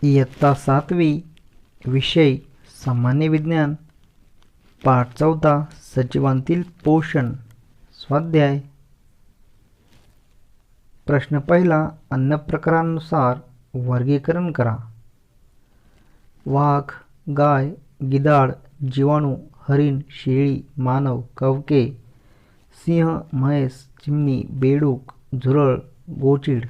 इयत्ता 7वी विषय सामान्य विज्ञान पाठ 14 सजीवांतील पोषण स्वाध्याय प्रश्न पहिला अन्न प्रकारानुसार वर्गीकरण करा। वाघ, गाय, गिधाड, जीवाणू, हरिण, शेळी, मानव, कवके, सिंह, म्हैस, चिमणी, बेडूक, झुरळ, गोचिड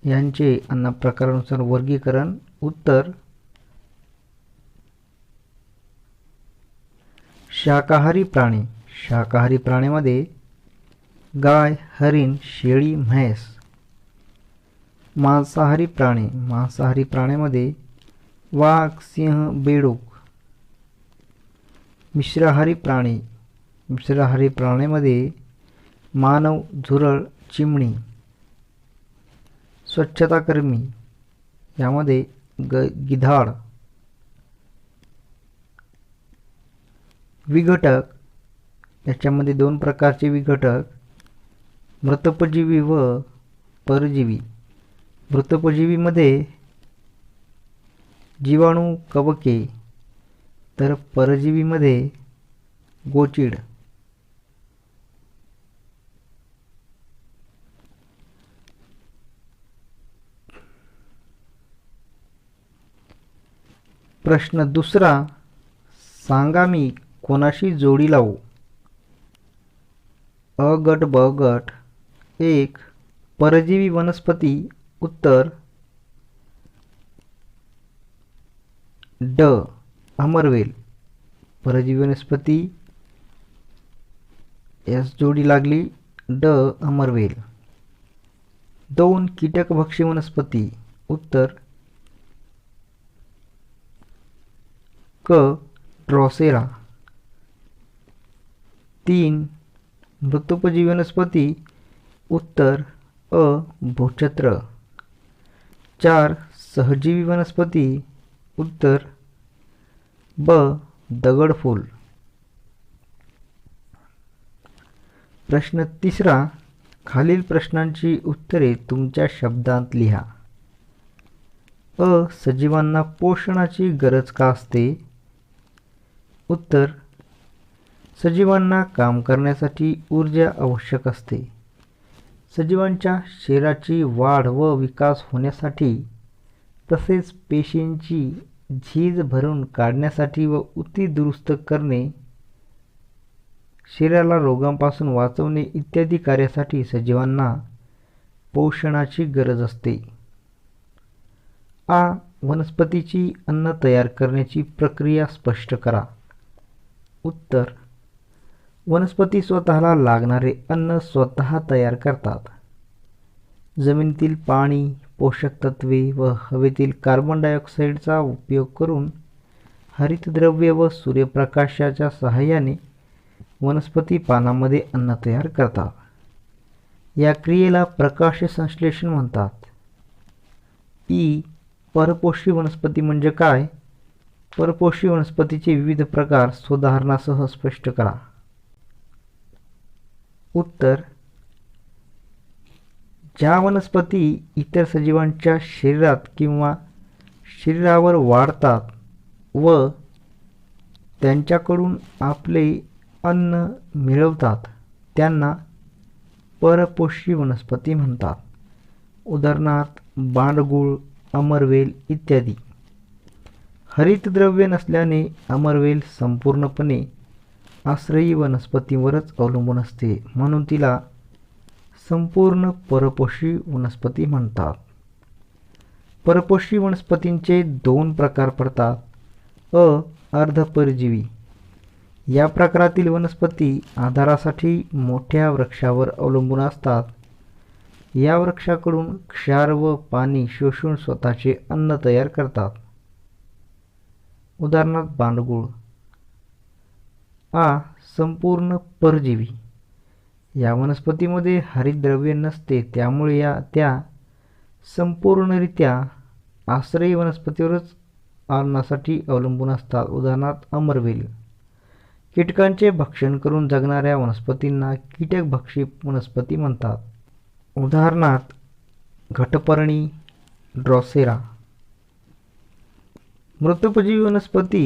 यांचे अन्न प्रकारानुसार वर्गीकरण। उत्तर शाकाहारी प्राणी। शाकाहारी प्राण्यामध्ये गाय, हरिण, शेळी, म्हैस। मांसाहारी प्राणी। मांसाहारी प्राण्यामध्ये वाघ, सिंह, बेडूक। मिश्राहारी प्राणी। मिश्राहारी प्राण्यामध्ये मानव, झुरळ, चिमणी। स्वच्छताकर्मी यामध्ये गिधाड। विघटक याच्यामध्ये दोन प्रकारचे विघटक मृतोपजीवी व परजीवी। मृतोपजीवीमध्ये जीवाणू, कवके, तर परजीवीमध्ये गोचिड। प्रश्न दुसरा सांगा मी कोणाशी जोडी लावू। अ गट ब गट। 1 परजीवी वनस्पती। उत्तर ड अमरवेल। परजीवी वनस्पती यास जोडी लागली ड अमरवेल। 2 कीटकभक्षी वनस्पती। उत्तर क ड्रॉसेरा। 3 मृतोपजीवी वनस्पती। उत्तर अ भूछत्र। 4 सहजीवी वनस्पती। उत्तर ब दगडफूल। प्रश्न तिसरा खालील प्रश्नांची उत्तरे तुमच्या शब्दांत लिहा। अ सजीवांना पोषणाची गरज का असते। उत्तर सजीवांना काम करण्यासाठी ऊर्जा आवश्यक असते। सजीवांच्या शरीराची वाढ व विकास होण्यासाठी तसेच पेशींची झीज भरून काढण्यासाठी व ऊती दुरुस्त करणे, शरीराला रोगांपासून वाचवणे इत्यादी कार्यासाठी सजीवांना पोषणाची गरज असते। आ वनस्पतीची अन्न तयार करण्याची प्रक्रिया स्पष्ट करा। उत्तर वनस्पती स्वतःला लागणारे अन्न स्वतः तयार करतात। जमिनीतील पाणी, पोषक तत्वे व हवेतील कार्बन डायऑक्साईडचा उपयोग करून हरितद्रव्ये व सूर्यप्रकाशाच्या सहाय्याने वनस्पती पानांमध्ये अन्न तयार करतात। या क्रियेला प्रकाश संश्लेषण म्हणतात। ई परपोषी वनस्पती म्हणजे काय। परपोषी वनस्पतीचे विविध प्रकार उदाहरणासह स्पष्ट करा। उत्तर ज्या वनस्पती इतर सजीवांच्या शरीरात किंवा शरीरावर वाढतात व त्यांच्याकडून आपले अन्न मिळवतात त्यांना परपोषी वनस्पती म्हणतात। उदाहरणार्थ बांडगुळ, अमरवेल इत्यादी। हरितद्रव्य नसल्याने अमरवेल संपूर्णपणे आश्रयी वनस्पतींवरच अवलंबून असते, म्हणून तिला संपूर्ण परपोषी वनस्पती म्हणतात। परपोषी वनस्पतींचे 2 प्रकार पडतात। अ अर्धपरजीवी या प्रकारातील वनस्पती आधारासाठी मोठ्या वृक्षावर अवलंबून असतात। या वृक्षाकडून क्षार व पाणी शोषून स्वतःचे अन्न तयार करतात। उदाहरणार्थ बांडगुळ। आ संपूर्ण परजीवी या वनस्पतीमध्ये हरितद्रव्य नसते, त्यामुळे त्या संपूर्णरित्या आश्रयी वनस्पतीवरच अन्नासाठी अवलंबून असतात। उदाहरणार्थ अमरवेल। कीटकांचे भक्षण करून जगणाऱ्या वनस्पतींना कीटकभक्षी वनस्पती म्हणतात। उदाहरणार्थ घटपर्णी, ड्रॉसेरा। मृतोपजीवी वनस्पती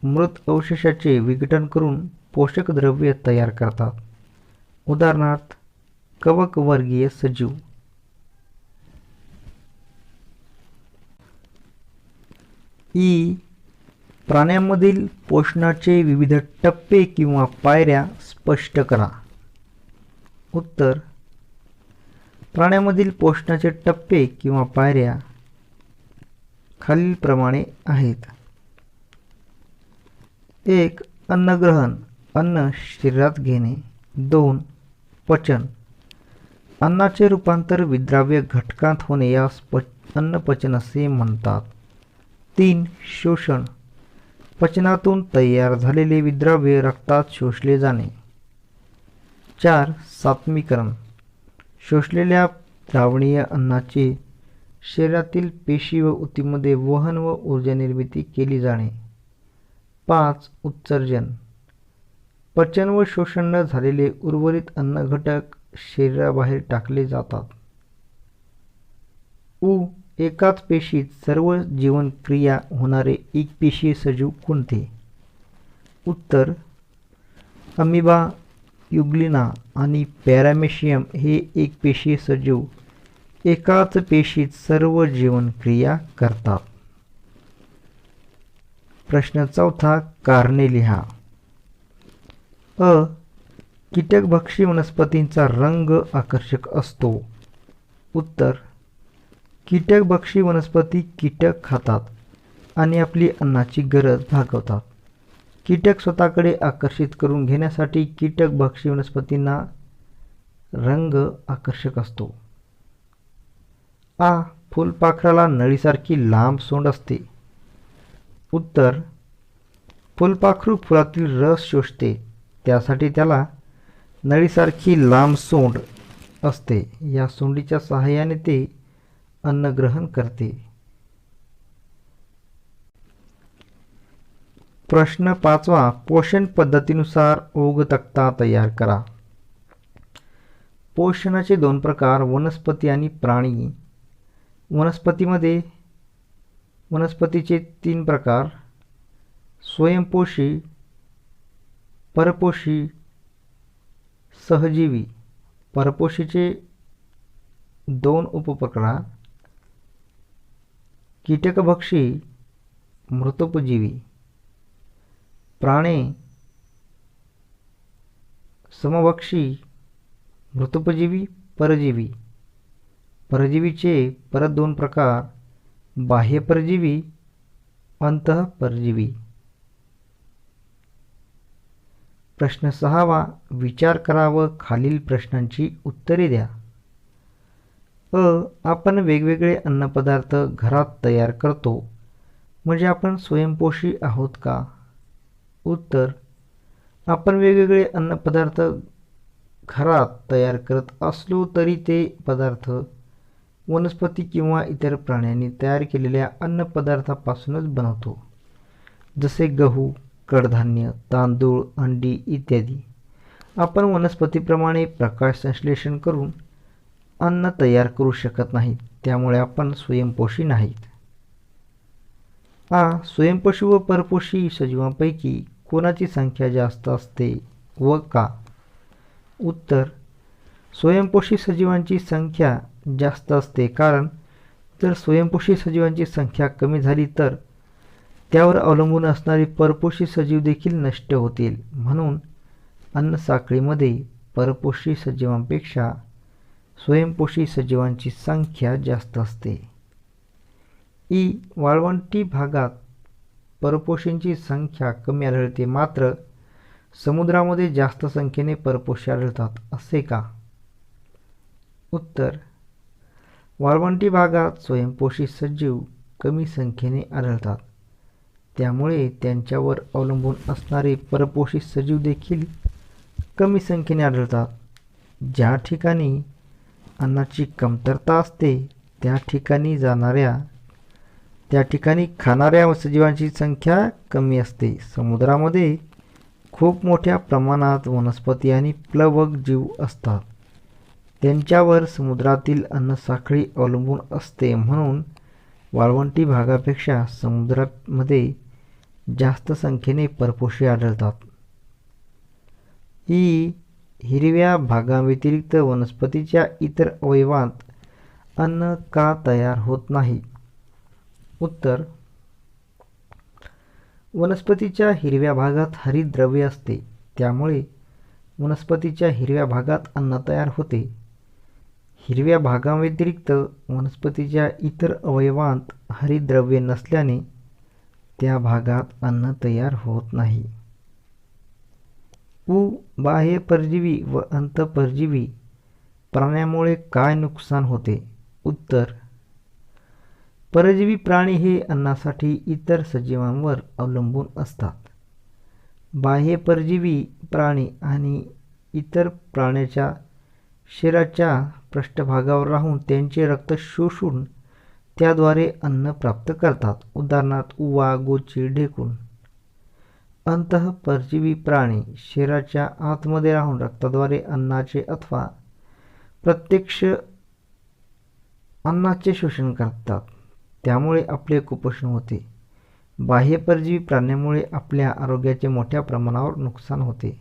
मृत अवशेषाचे विघटन करून पोषक द्रव्ये तयार करतात. उदाहरणार्थ कवकवर्गीय सजीव. ई. प्राण्यांमधील पोषणाचे विविध टप्पे किंवा पायऱ्या स्पष्ट करा. उत्तर: प्राण्यामधील पोषणाचे टप्पे किंवा पायऱ्या खालीलप्रमाणे आहेत. 1. अन्नग्रहण, अन्न शरीरात घेणे. 2. पचन, अन्नाचे रूपांतर विद्राव्य घटकांत होणे यास अन्नपचन असे म्हणतात. 3. शोषण, पचनातून तयार झालेले विद्राव्य रक्तात शोषले जाणे. 4. सात्मीकरण, शोषलेल्या द्रावणीय अन्नाचे शरीरातील पेशी व ऊतीमध्ये वहन व ऊर्जा निर्मिती केली जाणे. 5. उत्सर्जन, पचन व शोषण न झालेले उर्वरित अन्न घटक शरीराबाहेर टाकले जातात. उ. एकाच पेशीत सर्व जीवनक्रिया होणारे एकपेशीय सजीव कोणते? उत्तर: अमिबा, युग्लिना आणि पॅरामेशियम हे एकपेशीय सजीव एकाच पेशीत सर्व जीवनक्रिया करतात. प्रश्न 4. कारणे लिहा. अ. कीटकभक्षी वनस्पतींचा रंग आकर्षक असतो. उत्तर: कीटकभक्षी वनस्पती कीटक खातात आणि आपली अन्नाची गरज भागवतात. कीटक स्वतःकडे आकर्षित करून घेण्यासाठी कीटकभक्षी वनस्पतींना रंग आकर्षक असतो. आ. फुलपाखराला नळीसारखी लांब सोंड असते. उत्तर: फुलपाखरू फुलातील रस शोषते, त्यासाठी त्याला नळीसारखी लांब सोंड असते. या सोंडीच्या सहाय्याने ते अन्न ग्रहण करते. प्रश्न 5. पोषण पद्धतीनुसार ओघ तक्ता तयार करा. पोषणाचे 2 प्रकार, वनस्पती आणि प्राणी. वनस्पतीचे 3 प्रकार, स्वयंपोषी, परपोषी, सहजीवी. परपोषीचे 2 उपप्रकार, कीटकभक्षी, मृतोपजीवी. प्राणे, समभक्षी, मृतोपजीवी, परजीवी. परजीवीचे परत 2 प्रकार, बाह्य परजीवी, अंतःपरजीवी. प्रश्न 6. विचार करा व खालील प्रश्नांची उत्तरे द्या. अ. आपण वेगवेगळे अन्नपदार्थ घरात तयार करतो, म्हणजे आपण स्वयंपोषी आहोत का? उत्तर: आपण वेगवेगळे अन्नपदार्थ घरात तयार करत असलो तरी ते पदार्थ वनस्पती किंवा इतर प्राण्यांनी तयार केलेल्या अन्नपदार्थापासूनच बनवतो, जसे गहू, कडधान्य, तांदूळ, अंडी इत्यादी. आपण वनस्पतीप्रमाणे प्रकाश संश्लेषण करून अन्न तयार करू शकत नाहीत, त्यामुळे आपण स्वयंपोषी नाहीत. आ. स्वयंपोषी व परपोषी सजीवांपैकी कोणाची संख्या जास्त असते व का? उत्तर: स्वयंपोषी सजीवांची संख्या जास्त असते, कारण जर स्वयंपोषी सजीवांची संख्या कमी झाली तर त्यावर अवलंबून असणारे परपोषी सजीव देखील नष्ट होतील. म्हणून अन्नसाखळीमध्ये परपोषी सजीवांपेक्षा स्वयंपोषी सजीवांची संख्या जास्त असते. ई. वाळवंटी भागात परपोषींची संख्या कमी आढळते, मात्र समुद्रामध्ये जास्त संख्येने परपोषी आढळतात, असे का? उत्तर: वाळवंटी भागात स्वयंपोषी सजीव कमी संख्येने आढळतात, त्यामुळे त्यांच्यावर अवलंबून असणारे परपोषी सजीव देखील कमी संख्येने आढळतात. ज्या ठिकाणी अन्नाची कमतरता असते त्या ठिकाणी खाणाऱ्या सजीवांची संख्या कमी असते. समुद्रामध्ये खूप मोठ्या प्रमाणात वनस्पती आणि प्लवक जीव असतात, त्यांच्यावर समुद्रातील अन्नसाखळी अवलंबून असते, म्हणून वाळवंटी भागापेक्षा समुद्रामध्ये जास्त संख्येने परपोषी आढळतात. ही हिरव्या भागाव्यतिरिक्त वनस्पतीच्या इतर अवयवांत अन्न का तयार होत नाही? उत्तर: वनस्पतीच्या हिरव्या भागात हरितद्रव्य असते, त्यामुळे वनस्पतीच्या हिरव्या भागात अन्न तयार होते. हिरव्या भागाव्यतिरिक्त वनस्पतीच्या इतर अवयवांत हरितद्रव्ये नसल्याने त्या भागात अन्न तयार होत नाही. बाह्य परजीवी व अंतःपरजीवी प्राण्यामुळे काय नुकसान होते? उत्तर: परजीवी प्राणी हे अन्नासाठी इतर सजीवांवर अवलंबून असतात. बाह्य परजीवी प्राणी आणि इतर प्राण्याच्या शरीराच्या पृष्ठभागावर राहून त्यांचे रक्त शोषून त्याद्वारे अन्न प्राप्त करतात. उदाहरणार्थ उवा, गोची, ढेकूण. अंतःपरजीवी प्राणी शरीराच्या आतमध्ये राहून रक्ताद्वारे अन्नाचे अथवा प्रत्यक्ष अन्नाचे शोषण करतात, त्यामुळे आपले कुपोषण होते. बाह्य परजीवी प्राण्यामुळे आपल्या आरोग्याचे मोठ्या प्रमाणावर नुकसान होते.